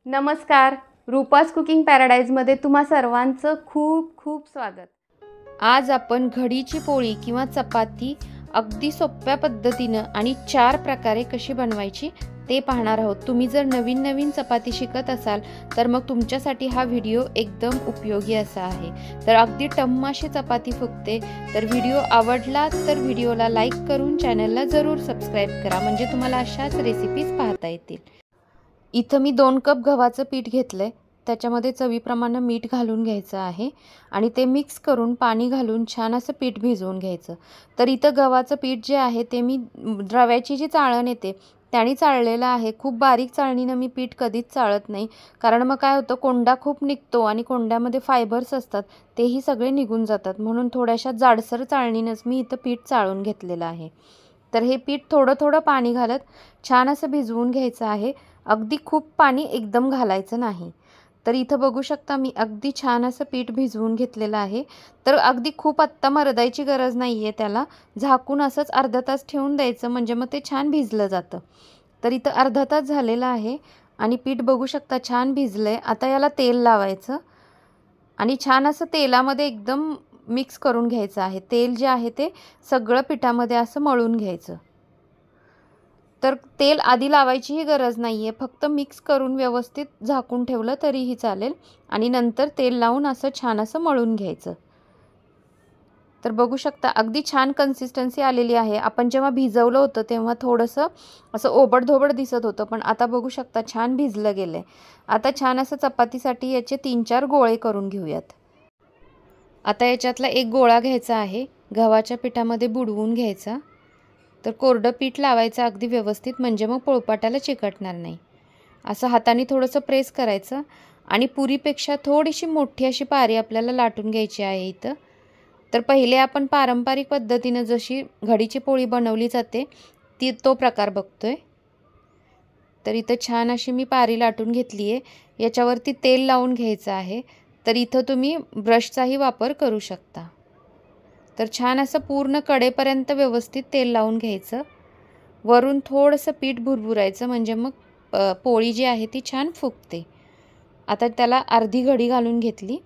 नमस्कार, रूपास कुकिंग पॅराडाईजमध्ये तुम्हा सर्वांचं खूप खूप स्वागत। आज आपण घडीची पोळी किंवा चपाती अगदी सोप्या पद्धतीने आणि 4 प्रकारे कशी बनवायची ते पाहणार आहोत। तुम्ही जर नवीन चपाती शिकत असाल तर मग तुमच्यासाठी हा व्हिडिओ एकदम उपयोगी असा आहे। तर अगदी टम्म अशी चपाती फुगते। तर व्हिडिओ आवडला तर व्हिडिओला लाईक करून चॅनलला जरूर सबस्क्राइब करा, म्हणजे तुम्हाला अशाच रेसिपीज पाहता येतील। इथं मी 2 कप गव्हाचं पीठ घेतलंय, त्याच्यामध्ये चवीप्रमाणे मीठ घालून घ्यायचं आहे आणि ते मिक्स करून पाणी घालून छान असं पीठ भिजवून घ्यायचं। तर इथं गव्हाचं पीठ जे आहे ते मी रव्याची जी चाळण येते त्याने चाळलेलं आहे। खूप बारीक चाळणीनं मी पीठ कधीच चाळत नाही, कारण मग काय होतं कोंडा खूप निघतो आणि कोंड्यामध्ये फायबर्स असतात तेही सगळे निघून जातात, म्हणून थोड्याशा जाडसर चाळणीनंच मी इथं पीठ चाळून घेतलेलं आहे। तर हे पीठ थोडं पाणी घालत छान असं भिजवून घ्यायचं आहे। अगदी खूप पाणी एकदम घालायचं नाही। तर इथं बघू शकता मी अगदी छान असं पीठ भिजवून घेतलेलं आहे। तर अगदी खूप आत्ता मरदायची गरज नाही आहे, त्याला झाकून असंच अर्धा तास ठेवून द्यायचं, म्हणजे मग ते छान भिजलं जातं। तर इथं अर्धा तास झालेला आहे आणि पीठ बघू शकता छान भिजलं आहे। आता याला तेल लावायचं आणि छान असं तेलामध्ये एकदम मिक्स करून घ्यायचं आहे। तेल जे आहे ते सगळं पिठामध्ये असं मळून घ्यायचं। तर तेल आधी लावायचीही गरज नाही आहे, फक्त मिक्स करून व्यवस्थित झाकून ठेवलं तरीही चालेल आणि नंतर तेल लावून असं छान असं मळून घ्यायचं। तर बघू शकता अगदी छान कन्सिस्टन्सी आलेली आहे। आपण जेव्हा भिजवलं होतं तेव्हा थोडंसं असं ओबड-धोबड दिसत होतं, पण आता बघू शकता छान भिजलं गेलं आहे। आता छान असं चपातीसाठी याचे 3-4 गोळे करून घेऊयात। आता याच्यातला एक गोळा घ्यायचा आहे, गव्हाच्या पिठामध्ये बुडवून घ्यायचा। तर कोरडं पीठ लावायचं अगदी व्यवस्थित, म्हणजे मग पोळपाटाला चिकटणार नाही। असं हाताने थोडंसं प्रेस करायचं आणि पुरीपेक्षा थोडीशी मोठी अशी पारी आपल्याला लाटून घ्यायची आहे इथं। तर पहिले आपण पारंपरिक पद्धतीने जशी घडीची पोळी बनवली जाते तो प्रकार बघतोय। तर इथं छान अशी मी पारी लाटून घेतली आहे। याच्यावरती तेल लावून घ्यायचं आहे। तर इथं तुम्ही ब्रशचाही वापर करू शकता। तर छान असं पूर्ण कडेपर्यंत व्यवस्थित तेल लावून घ्यायचं। वरून थोडंसं पीठ भुरभुरायचं, म्हणजे मग पोळी जी आहे ती छान फुगते। आता त्याला अर्धी घडी घालून घेतली।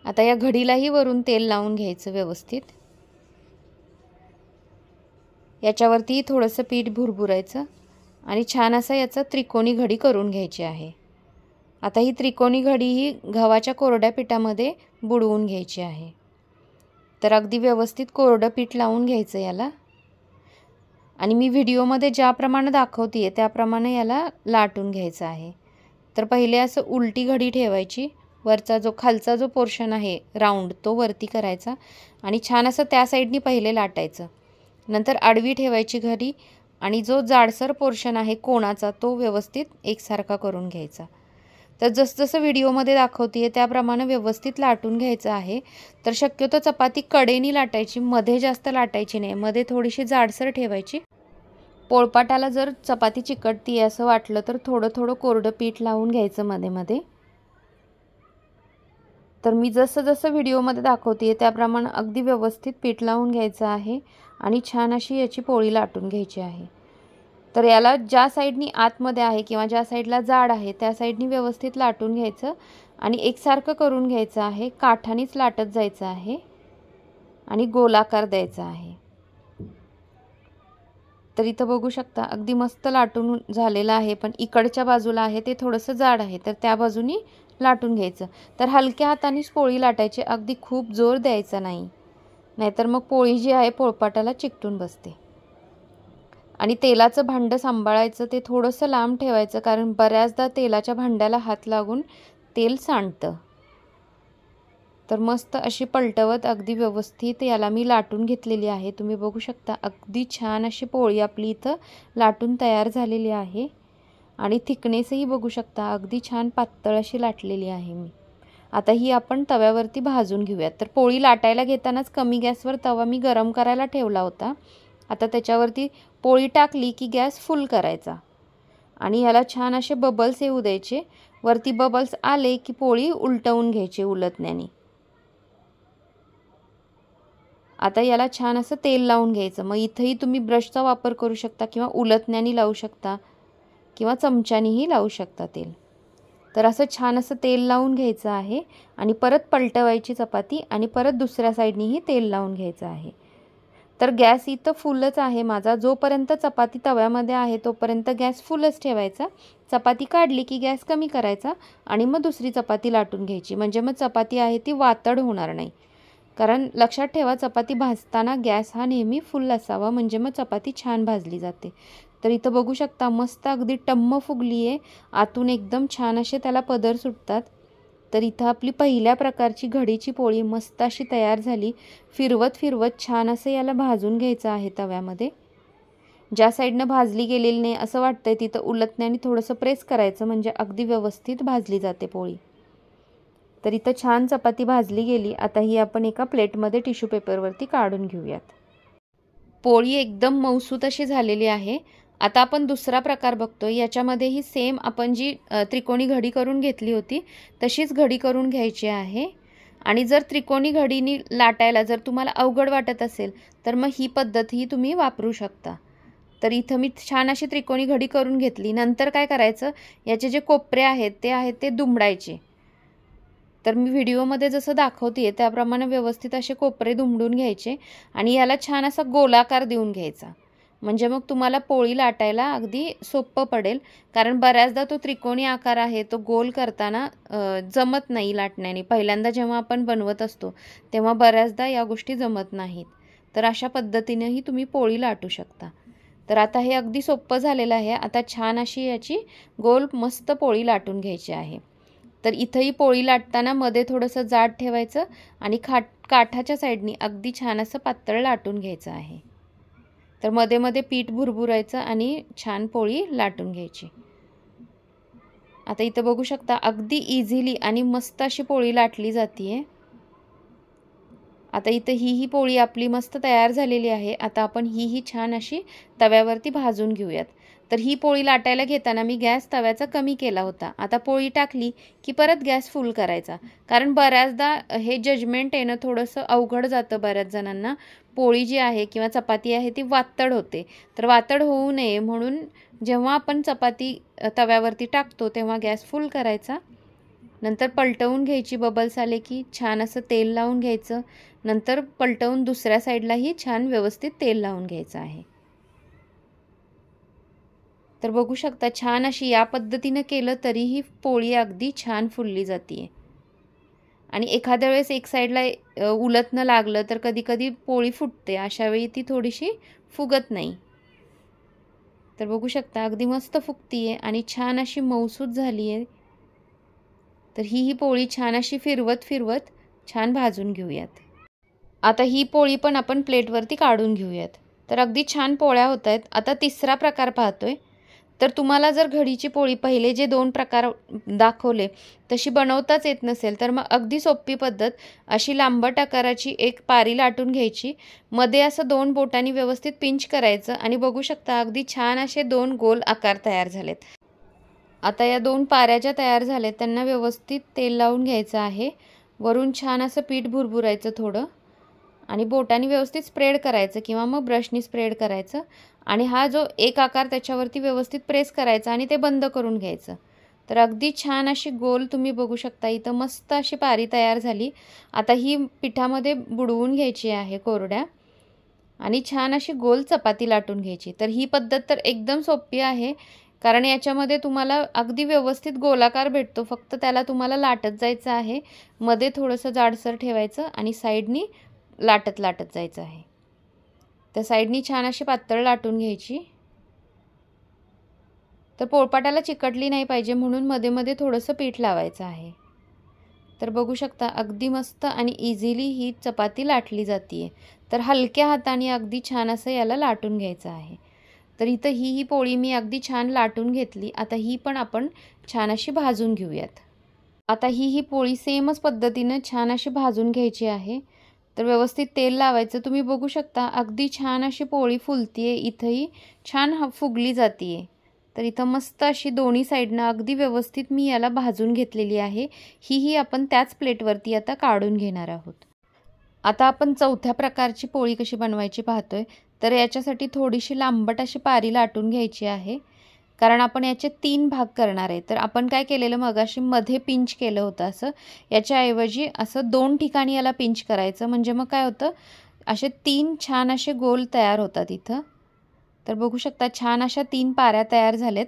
आता या घडीलाही वरून तेल लावून घ्यायचं व्यवस्थित। याच्यावरती थोडंसं पीठ भुरभुरायचं आणि छान असं याचं त्रिकोणी घडी करून घ्यायची आहे। आता ही त्रिकोणी घडी ही गव्हाच्या कोरड्या पिठामध्ये बुडवून घ्यायची आहे। तर अगदी व्यवस्थित कोरडं पीठ लावून घ्यायचं याला आणि मी व्हिडिओमध्ये ज्याप्रमाणे दाखवते त्याप्रमाणे याला लाटून घ्यायचं आहे। तर पहिले असं उलटी घडी ठेवायची, वरचा जो खालचा जो पोर्शन आहे राऊंड तो वरती करायचा आणि छान असं त्या साईडनी पहिले लाटायचं। नंतर आडवी ठेवायची घडी आणि जो जाडसर पोर्शन आहे कोणाचा तो व्यवस्थित एकसारखा करून घ्यायचा। तर जसं व्हिडिओमध्ये दाखवते त्याप्रमाणे व्यवस्थित लाटून घ्यायचं आहे। तर शक्यतो चपाती कडेनी लाटायची, मध्ये जास्त लाटायची नाही, मध्ये थोडीशी जाडसर ठेवायची। पोळपाटाला जर चपाती चिकटती असं वाटलं तर थोडं कोरडं पीठ लावून घ्यायचं मध्ये। तर मी जसं व्हिडिओमध्ये दाखवते त्याप्रमाणे अगदी व्यवस्थित पीठ लावून घ्यायचं आहे आणि छान अशी याची पोळी लाटून घ्यायची आहे। तर याला ज्या साईडनी आतमध्ये आहे किंवा ज्या साईडला जाड आहे त्या साईडनी व्यवस्थित लाटून घ्यायचं आणि एकसारखं करून घ्यायचं आहे। काठानीच लाटत जायचं आहे आणि गोलाकार द्यायचा आहे। तर इथं बघू शकता अगदी मस्त लाटून झालेलं आहे, पण इकडच्या बाजूला आहे ते थोडंसं जाड आहे, तर त्या बाजूनी लाटून घ्यायचं। तर हलक्या हातानेच पोळी लाटायची, अगदी खूप जोर द्यायचा नाही, नाहीतर मग पोळी जी आहे पोळपाटाला चिकटून बसते। आणि तेलाचं भांडं सांभाळायचं, ते थोडंसं लांब ठेवायचं, कारण बऱ्याचदा तेलाच्या भांड्याला हात लागून तेल सांडतं। तर मस्त अशी पलटवत अगदी व्यवस्थित याला मी लाटून घेतलेली आहे। तुम्ही बघू शकता अगदी छान अशी पोळी आपली इथं लाटून तयार झालेली आहे आणि थिकनेसही बघू शकता अगदी छान पातळ अशी लाटलेली आहे मी। आता ही आपण तव्यावरती भाजून घेऊयात। तर पोळी लाटायला घेतानाच कमी गॅसवर तवा मी गरम करायला ठेवला होता। आता त्याच्यावरती पोळी टाकली की गॅस फुल करायचा आणि ह्याला छान असे बबल्स येऊ द्यायचे। वरती बबल्स आले की पोळी उलटवून घ्यायची उलटण्याने। आता याला छान असं तेल लावून घ्यायचं। मग इथंही तुम्ही ब्रशचा वापर करू शकता किंवा उलटण्याने लावू शकता किंवा चमच्यानेही लावू शकता तेल। तर असं छान असं तेल लावून घ्यायचं आहे आणि परत पलटवायची चपाती आणि परत दुसऱ्या साईडनीही तेल लावून घ्यायचं आहे. तर गॅस इथं फुलच आहे माझा. जोपर्यंत चपाती तव्यामध्ये आहे तोपर्यंत गॅस फुलच ठेवायचा. चपाती काढली की गॅस कमी करायचा आणि मग दुसरी चपाती लाटून घ्यायची. म्हणजे मग चपाती आहे ती वातड होणार नाही. कारण लक्षात ठेवा, चपाती भाजताना गॅस हा नेहमी फुल असावा, म्हणजे मग चपाती छान भाजली जाते. तर इथं बघू शकता मस्त अगदी टम्म फुगली आहे. आतून एकदम छान असे त्याला पदर सुटतात. तर इथं आपली पहिल्या प्रकारची घडीची पोळी मस्त अशी तयार झाली. फिरवत फिरवत छान असं याला भाजून घ्यायचं आहे तव्यामध्ये. ज्या साईडनं भाजली गेलेली नाही असं वाटतंय तिथं उलटण्याने थोडंसं प्रेस करायचं, म्हणजे अगदी व्यवस्थित भाजली जाते पोळी. तर इथं छान चपाती भाजली गेली. आता ही आपण एका प्लेटमध्ये टिश्यू पेपरवरती काढून घेऊयात. पोळी एकदम मऊसूत अशी झालेली आहे. आता आपण दुसरा प्रकार बघतोय. याच्यामध्येही सेम आपण जी त्रिकोणी घडी करून घेतली होती तशीच घडी करून घ्यायची आहे. आणि जर त्रिकोणी घडीनी लाटायला जर तुम्हाला अवघड वाटत असेल तर मग ही पद्धतही तुम्ही वापरू शकता. तर इथं मी छान अशी त्रिकोणी घडी करून घेतली. नंतर काय करायचं, याचे जे कोपरे आहेत ते दुमडायचे. तर मी व्हिडिओमध्ये जसं दाखवते त्याप्रमाणे व्यवस्थित असे कोपरे दुमडून घ्यायचे आणि याला छान असा गोलाकार देऊन घ्यायचा. म्हणजे मग तुम्हाला पोळी लाटायला अगदी सोपं पडेल. कारण बऱ्याचदा तो त्रिकोणी आकार आहे तो गोल करताना जमत नाही लाटण्याने. पहिल्यांदा जेव्हा आपण बनवत असतो तेव्हा बऱ्याचदा या गोष्टी जमत नाहीत. तर अशा पद्धतीनेही तुम्ही पोळी लाटू शकता. तर आता हे अगदी सोपं झालेलं आहे. आता छान अशी याची गोल मस्त पोळी लाटून घ्यायची आहे. तर इथंही पोळी लाटताना मध्ये थोडंसं जाड ठेवायचं आणि काठाच्या साईडनी अगदी छान असं पातळ लाटून घ्यायचं आहे. तर मध्ये मध्ये पीठ भुरभुरायचं आणि छान पोळी लाटून घ्यायची. आता इथं बघू शकता अगदी इझिली आणि मस्त अशी पोळी लाटली जाते. आता इथं ही पोळी आपली मस्त तयार झालेली आहे. आता आपण ही छान अशी तव्यावरती भाजून घेऊयात. तर ही पोळी लाटायला घेताना मी गॅस तव्याचा कमी केला होता. आता पोळी टाकली की परत गॅस फुल करायचा. कारण बऱ्याचदा हे जजमेंट येणं थोडंसं अवघड जातं बऱ्याच जणांना. पोळी जी आहे किंवा चपाती आहे ती वातड होते. तर वातड होऊ नये म्हणून जेव्हा आपण चपाती तव्यावरती टाकतो तेव्हा गॅस फुल करायचा. नंतर पलटवून घ्यायची. बबल्स आले की छान असं तेल लावून घ्यायचं. नंतर पलटवून दुसऱ्या साईडलाही छान व्यवस्थित तेल लावून घ्यायचं आहे. तर बघू शकता छान अशी या पद्धतीनं केलं तरीही पोळी अगदी छान फुलली जाते. आणि एखाद्या वेळेस एक साईडला उलटणं लागलं तर कधी कधी पोळी फुटते. अशा वेळी ती थोडीशी फुगत नाही. तर बघू शकता अगदी मस्त फुगतीये आणि छान अशी मऊसूत झाली आहे. तर ही पोळी छान अशी फिरवत फिरवत छान भाजून घेऊयात. आता ही पोळी पण आपण प्लेटवरती काढून घेऊयात. तर अगदी छान पोळ्या होत आहेत. आता तिसरा प्रकार पाहतोय. तर तुम्हाला जर घडीची पोळी पहिले जे 2 प्रकार दाखवले तशी बनवताच येत नसेल तर मग अगदी सोपी पद्धत अशी लांबट आकाराची एक पारी लाटून घ्यायची. मध्ये असं 2 बोटांनी व्यवस्थित पिंच करायचं आणि बघू शकता अगदी छान असे 2 गोल आकार तयार झालेत. आता या 2 पाऱ्या ज्या तयार झाल्यात त्यांना व्यवस्थित तेल लावून घ्यायचं आहे. वरून छान असं पीठ भुरभुरायचं थोडं आणि बोटांनी व्यवस्थित स्प्रेड करायचं किंवा मग ब्रशनी स्प्रेड करायचं आणि हा जो एक आकार त्याच्यावरती व्यवस्थित प्रेस करायचा आणि ते बंद करून घ्यायचं. तर अगदी छान अशी गोल तुम्ही बघू शकता. इथं मस्त अशी पारी तयार झाली. आता ही पिठामध्ये बुडवून घ्यायची आहे कोरड्या आणि छान अशी गोल चपाती लाटून घ्यायची. तर ही पद्धत तर एकदम सोपी आहे. कारण याच्यामध्ये तुम्हाला अगदी व्यवस्थित गोलाकार भेटतो. फक्त त्याला तुम्हाला लाटत जायचं आहे. मध्ये थोडंसं जाडसर ठेवायचं आणि साईडनी लाटत जायचं आहे. त्या साईडनी छान अशी पातळ लाटून घ्यायची. तर पोळपाटाला चिकटली नाही पाहिजे म्हणून मध्ये मध्ये थोडंसं पीठ लावायचं आहे. तर बघू शकता अगदी मस्त आणि इझिली ही चपाती लाटली जाते. तर हलक्या हाताने अगदी छान असं याला लाटून घ्यायचं आहे. तर इथं ही पोळी मी अगदी छान लाटून घेतली. आता ही पण आपण छान अशी भाजून घेऊयात. आता ही पोळी सेमच पद्धतीनं छान अशी भाजून घ्यायची आहे. तर व्यवस्थित तेल लावायचं. तुम्ही बघू शकता अगदी छान अशी पोळी फुलतीये. इथंही छान फुगली जातीये. तर इथं मस्त अशी दोन्ही साईडनं अगदी व्यवस्थित मी याला भाजून घेतलेली आहे. ही आपण त्याच प्लेटवरती आता काढून घेणार आहोत. आता आपण चौथ्या प्रकारची पोळी कशी बनवायची पाहतोय. तर याच्यासाठी थोडीशी लांबट अशी पारी लाटून घ्यायची आहे. कारण आपण याचे 3 भाग करणार आहे. तर आपण काय केलेलं मगाशी मध्ये पिंच केलं होतं असं, याच्याऐवजी असं 2 ठिकाणी याला पिंच करायचं, म्हणजे मग काय होतं असे 3 छान असे गोल तयार होतात इथं. तर बघू शकता छान अशा 3 पाऱ्या तयार झालेत.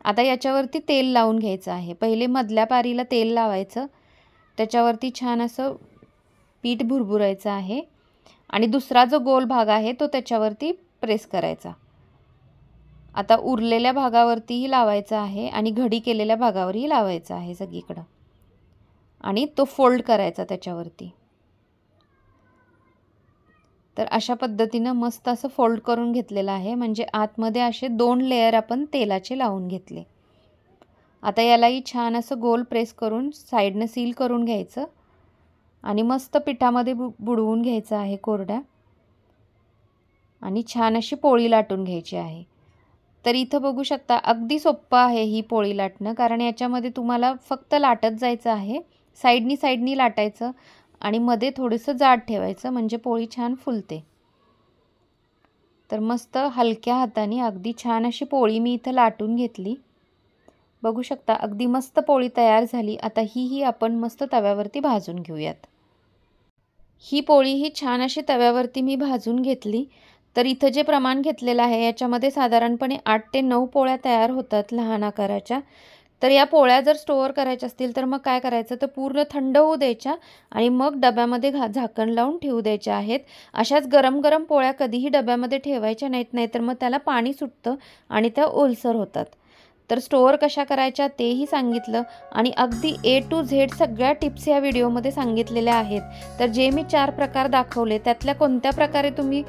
आता याच्यावरती तेल लावून घ्यायचं आहे. पहिले मधल्या पारीला तेल लावायचं, त्याच्यावरती छान असं पीठ भुरभुरायचं आहे आणि दुसरा जो गोल भाग आहे तो त्याच्यावरती प्रेस करायचा. आता उरलेल्या भागावरतीही लावायचा आहे आणि घडी केलेल्या भागावरही लावायचा आहे सगळीकडं आणि तो फोल्ड करायचा त्याच्यावरती. तर अशा पद्धतीनं मस्त असं फोल्ड करून घेतलेलं आहे, म्हणजे आतमध्ये असे 2 लेयर आपण तेलाचे लावून घेतले. आता यालाही छान असं गोल प्रेस करून साईडनं सील करून घ्यायचं आणि मस्त पिठामध्ये बुडवून घ्यायचं आहे कोरड्या आणि छान अशी पोळी लाटून घ्यायची आहे. तर इथं बघू शकता अगदी सोपं आहे ही पोळी लाटणं, कारण याच्यामध्ये तुम्हाला फक्त लाटत जायचं आहे. साईडनी लाटायचं आणि मध्ये थोडंसं जाड ठेवायचं, म्हणजे पोळी छान फुलते. तर मस्त हलक्या हाताने अगदी छान अशी पोळी मी इथं लाटून घेतली. बघू शकता अगदी मस्त पोळी तयार झाली. आता ही आपण मस्त तव्यावरती भाजून घेऊयात. ही पोळी ही छान अशी तव्यावरती मी भाजून घेतली. तर इथं जे प्रमाण घेतलेलं आहे याच्यामध्ये साधारणपणे 8 ते 9 पोळ्या तयार होतात लहान आकाराच्या. तर या पोळ्या जर स्टोअर करायच्या असतील तर मग काय करायचं, तर पूर्ण थंड होऊ द्यायच्या आणि मग डब्यामध्ये झाकण लावून ठेवू द्यायच्या आहेत. अशाच गरम गरम पोळ्या कधीही डब्यामध्ये ठेवायच्या नाहीत, नाहीतर मग त्याला पाणी सुटतं आणि त्या ओलसर होतात. तर स्टोअर कशा करायच्या तेही सांगितलं आणि अगदी A to Z सगळ्या टिप्स या व्हिडिओमध्ये सांगितलेल्या आहेत. तर जे मी 4 प्रकार दाखवले त्यातल्या कोणत्या प्रकारे तुम्ही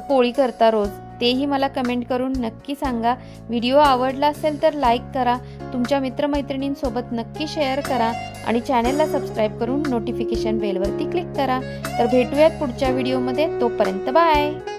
पोळी करता रोज तेही मला कमेंट करून नक्की सांगा. व्हिडिओ आवडला असेल तर लाईक करा, तुमच्या मित्रमैत्रिणींसोबत नक्की शेअर करा आणि चॅनेलला सबस्क्राईब करून नोटिफिकेशन बेलवरती क्लिक करा. तर भेटूयात पुढच्या व्हिडिओमध्ये. तोपर्यंत बाय.